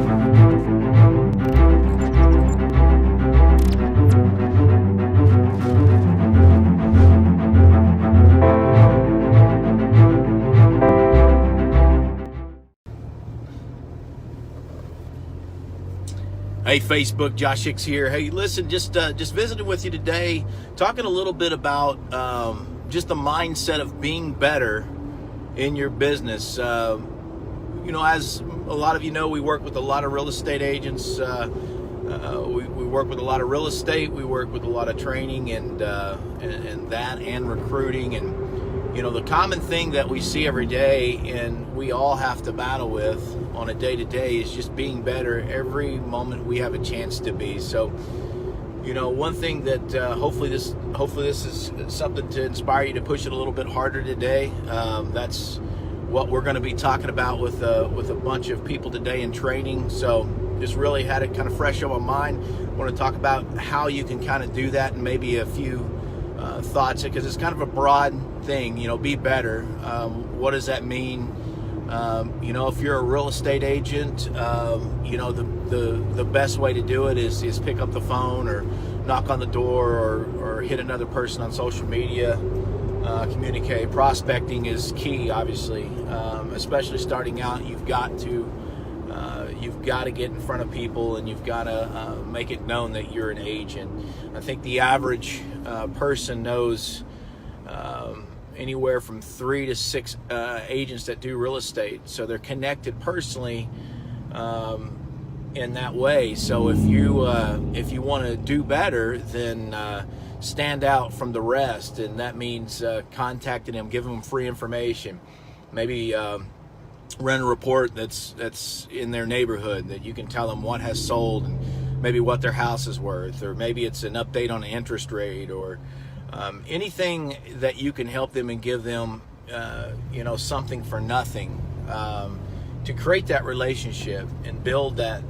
Hey Facebook, Josh Hicks here. Hey, listen, just visiting with you today, talking a little bit about just the mindset of being better in your business. As a lot of you know, we work with a lot of real estate agents. We work with a lot of real estate. We work with a lot of training and recruiting. And the common thing that we see every day, and we all have to battle with on a day-to-day, is just being better every moment we have a chance to be. So, one thing that hopefully this is something to inspire you to push it a little bit harder today. That's what we're going to be talking about with a bunch of people today in training. So just really had it kind of fresh on my mind. I want to talk about how you can kind of do that, and maybe a few thoughts, because it's kind of a broad thing. Be better. What does that mean? If you're a real estate agent, the best way to do it is pick up the phone or knock on the door or hit another person on social media. Communicate. Prospecting is key, obviously, especially starting out. You've got to get in front of people, and you've got to make it known that you're an agent. I think the average person knows anywhere from 3 to 6 agents that do real estate, so they're connected personally in that way. So if you want to do better, then stand out from the rest, and that means contacting them, giving them free information, maybe run a report that's in their neighborhood that you can tell them what has sold and maybe what their house is worth, or maybe it's an update on the interest rate, or anything that you can help them and give them something for nothing to create that relationship and build that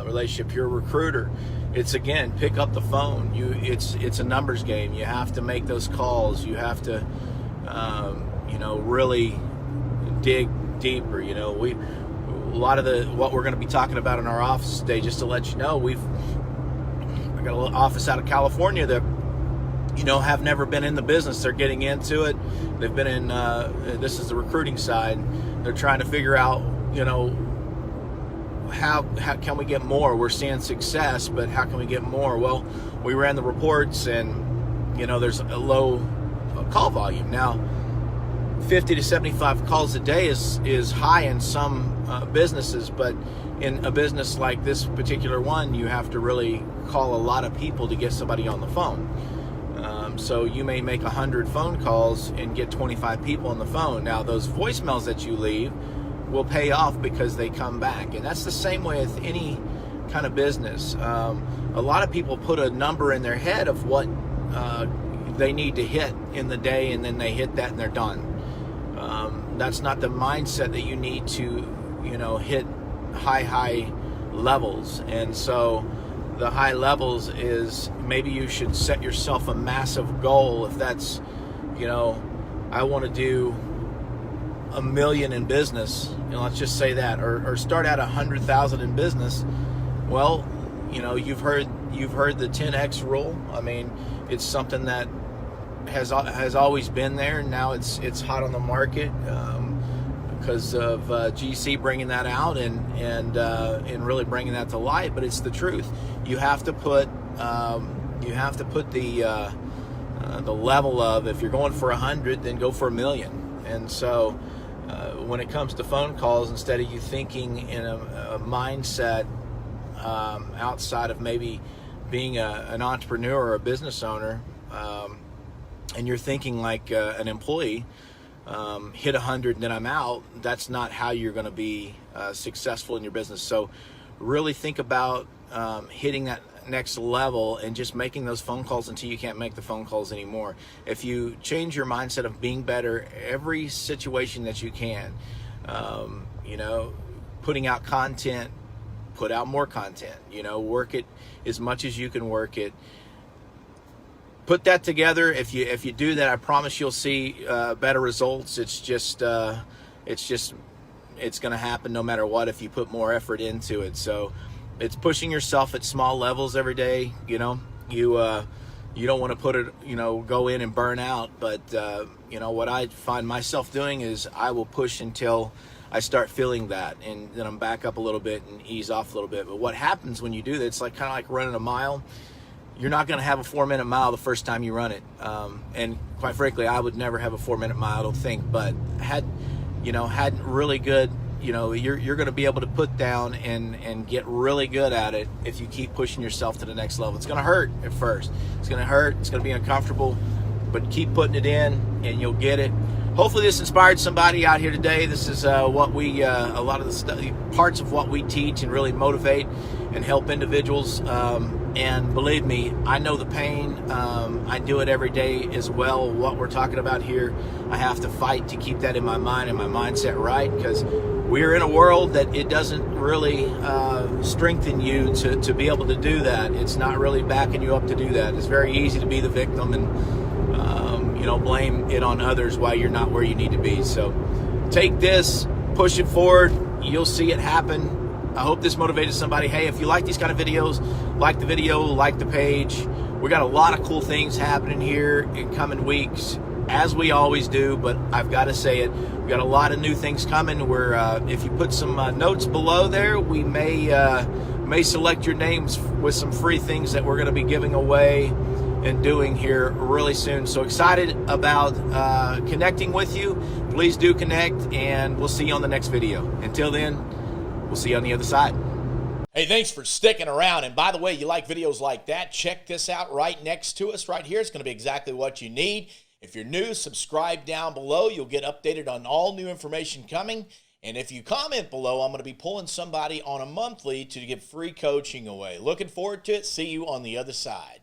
relationship. You're a recruiter. It's, again, pick up the phone. It's a numbers game. You have to make those calls. You have to really dig deeper. A lot of what we're going to be talking about in our office today, just to let you know, I got a little office out of California that have never been in the business. They're getting into it. They've been in this is the recruiting side. They're trying to figure out how can we get more. We're seeing success, but how can we get more? Well, we ran the reports, and there's a low call volume now. 50 to 75 calls a day is high in some businesses, but in a business like this particular one, you have to really call a lot of people to get somebody on the phone. So you may make 100 phone calls and get 25 people on the phone. Now, those voicemails that you leave will pay off because they come back, and that's the same way with any kind of business. A lot of people put a number in their head of what they need to hit in the day, and then they hit that and they're done. That's not the mindset that you need to hit high levels. And so the high levels is, maybe you should set yourself a massive goal. If that's I want to do $1 million in business, let's just say that, or start at 100,000 in business. Well, you've heard the 10x rule. I mean, it's something that has always been there. Now it's hot on the market because of GC bringing that out and really bringing that to light. But it's the truth. You have to put the level of, if you're going for 100, then go for $1 million. And so when it comes to phone calls, instead of you thinking in a mindset outside of maybe being an entrepreneur or a business owner, and you're thinking like an employee, hit 100 and then I'm out, that's not how you're going to be successful in your business. So really think about hitting that next level and just making those phone calls until you can't make the phone calls anymore. If you change your mindset of being better every situation that you can, putting out content, put out more content, work it as much as you can work it. Put that together. If you do that, I promise you'll see better results. It's just it's going to happen no matter what if you put more effort into it. So it's pushing yourself at small levels every day. You know, you don't want to put it, go in and burn out. But, what I find myself doing is I will push until I start feeling that, and then I'm back up a little bit and ease off a little bit. But what happens when you do that, it's like kind of like running a mile. You're not going to have a 4-minute mile the first time you run it. And quite frankly, I would never have a 4-minute mile, I don't think. But had really good, you're going to be able to put down and get really good at it if you keep pushing yourself to the next level. It's going to hurt at first. It's going to hurt. It's going to be uncomfortable, but keep putting it in and you'll get it. Hopefully this inspired somebody out here today. This is what we, a lot of the parts of what we teach and really motivate and help individuals. And believe me, I know the pain. I do it every day as well. What we're talking about here, I have to fight to keep that in my mind and my mindset right, because we're in a world that it doesn't really strengthen you to be able to do that. It's not really backing you up to do that. It's very easy to be the victim and blame it on others while you're not where you need to be. So take this, push it forward. You'll see it happen. I hope this motivated somebody. Hey, if you like these kind of videos, like the video, like the page. We got a lot of cool things happening here in coming weeks, as we always do, but I've got to say it. We got a lot of new things coming. Where if you put some notes below there, we may select your names with some free things that we're going to be giving away and doing here really soon. So excited about connecting with you. Please do connect, and we'll see you on the next video. Until then, we'll see you on the other side. Hey, thanks for sticking around. And by the way, you like videos like that, check this out right next to us right here. It's going to be exactly what you need. If you're new, subscribe down below. You'll get updated on all new information coming. And if you comment below, I'm going to be pulling somebody on a monthly to give free coaching away. Looking forward to it. See you on the other side.